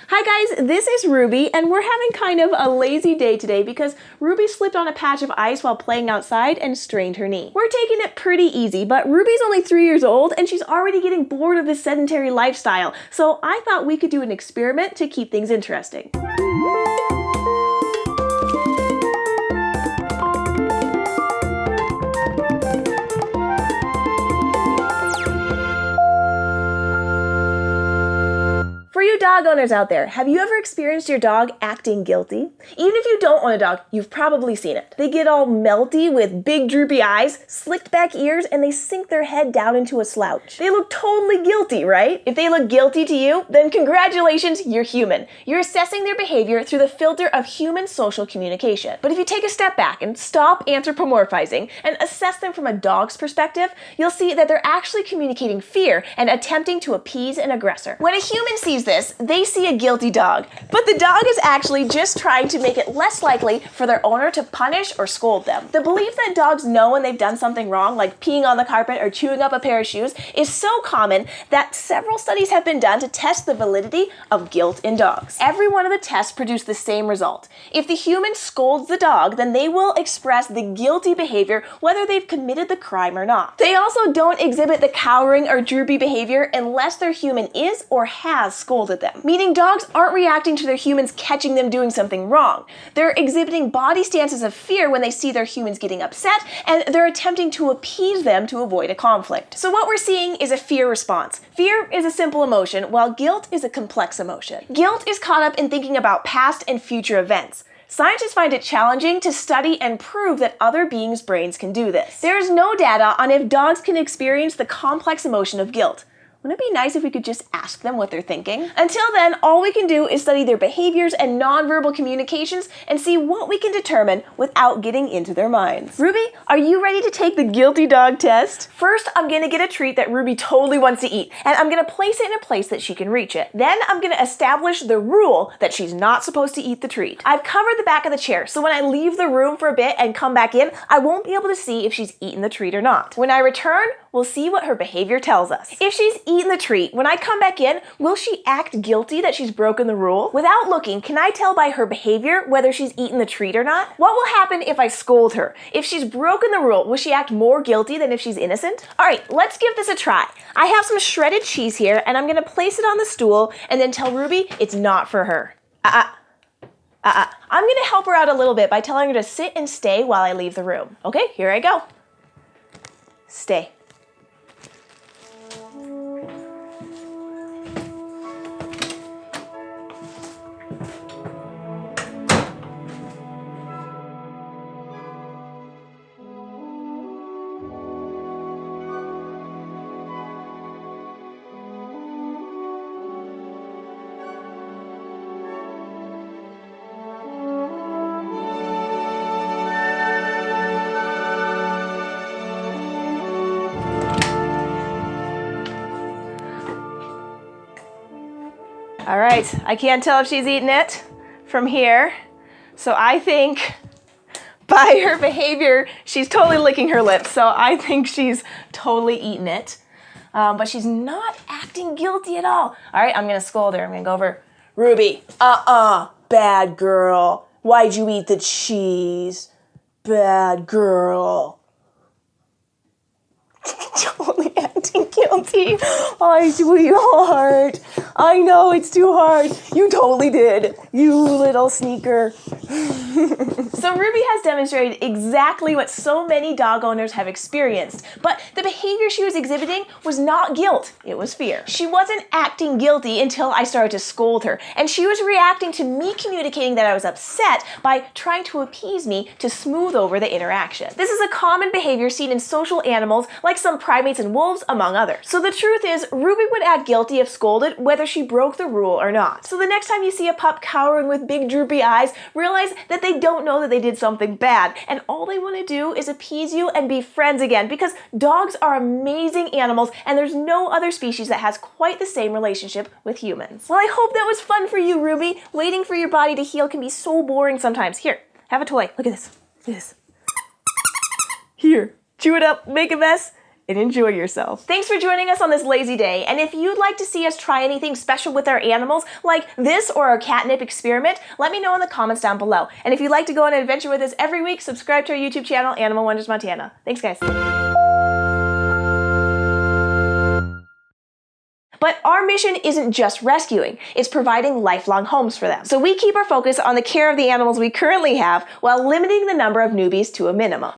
Hi guys, this is Ruby, and we're having kind of a lazy day today because Ruby slipped on a patch of ice while playing outside and strained her knee. We're taking it pretty easy, but Ruby's only 3 years old and she's already getting bored of this sedentary lifestyle, so I thought we could do an experiment to keep things interesting. For you dog owners out there, have you ever experienced your dog acting guilty? Even if you don't own a dog, you've probably seen it. They get all melty with big droopy eyes, slicked back ears, and they sink their head down into a slouch. They look totally guilty, right? If they look guilty to you, then congratulations, you're human. You're assessing their behavior through the filter of human social communication. But if you take a step back and stop anthropomorphizing and assess them from a dog's perspective, you'll see that they're actually communicating fear and attempting to appease an aggressor. When a human sees this, they see a guilty dog, but the dog is actually just trying to make it less likely for their owner to punish or scold them. The belief that dogs know when they've done something wrong, like peeing on the carpet or chewing up a pair of shoes, is so common that several studies have been done to test the validity of guilt in dogs. Every one of the tests produced the same result. If the human scolds the dog, then they will express the guilty behavior whether they've committed the crime or not. They also don't exhibit the cowering or droopy behavior unless their human is or has scolded them. Meaning dogs aren't reacting to their humans catching them doing something wrong. They're exhibiting body stances of fear when they see their humans getting upset, and they're attempting to appease them to avoid a conflict. So what we're seeing is a fear response. Fear is a simple emotion, while guilt is a complex emotion. Guilt is caught up in thinking about past and future events. Scientists find it challenging to study and prove that other beings' brains can do this. There is no data on if dogs can experience the complex emotion of guilt. Wouldn't it be nice if we could just ask them what they're thinking? Until then, all we can do is study their behaviors and nonverbal communications and see what we can determine without getting into their minds. Ruby, are you ready to take the guilty dog test? First, I'm gonna get a treat that Ruby totally wants to eat, and I'm gonna place it in a place that she can reach it. Then I'm gonna establish the rule that she's not supposed to eat the treat. I've covered the back of the chair, so when I leave the room for a bit and come back in, I won't be able to see if she's eaten the treat or not. When I return, we'll see what her behavior tells us. If she's eaten the treat, when I come back in, will she act guilty that she's broken the rule? Without looking, can I tell by her behavior whether she's eaten the treat or not? What will happen if I scold her? If she's broken the rule, will she act more guilty than if she's innocent? All right, let's give this a try. I have some shredded cheese here, and I'm gonna place it on the stool and then tell Ruby it's not for her. I'm gonna help her out a little bit by telling her to sit and stay while I leave the room. Okay, here I go. Stay. All right, I can't tell if she's eaten it from here. So I think by her behavior, she's totally licking her lips. So I think she's totally eaten it. But she's not acting guilty at all. All right, I'm gonna scold her. I'm gonna go over, Ruby, bad girl. Why'd you eat the cheese? Bad girl. Totally acting guilty. Oh, sweetheart. I know it's too hard. You totally did. You little sneaker. So Ruby has demonstrated exactly what so many dog owners have experienced, but the behavior she was exhibiting was not guilt, it was fear. She wasn't acting guilty until I started to scold her, and she was reacting to me communicating that I was upset by trying to appease me to smooth over the interaction. This is a common behavior seen in social animals like some primates and wolves, among others. So the truth is, Ruby would act guilty if scolded whether she broke the rule or not. So the next time you see a pup cowering with big droopy eyes, realize that they don't know that they did something bad, and all they want to do is appease you and be friends again, because dogs are amazing animals and there's no other species that has quite the same relationship with humans. Well, I hope that was fun for you, Ruby. Waiting for your body to heal can be so boring sometimes. Here, have a toy. Look at this. Look at this. Here, chew it up, make a mess, and enjoy yourself. Thanks for joining us on this lazy day, and if you'd like to see us try anything special with our animals, like this or our catnip experiment, let me know in the comments down below. And if you'd like to go on an adventure with us every week, subscribe to our YouTube channel, Animal Wonders Montana. Thanks, guys. But our mission isn't just rescuing, it's providing lifelong homes for them. So we keep our focus on the care of the animals we currently have while limiting the number of newbies to a minimum.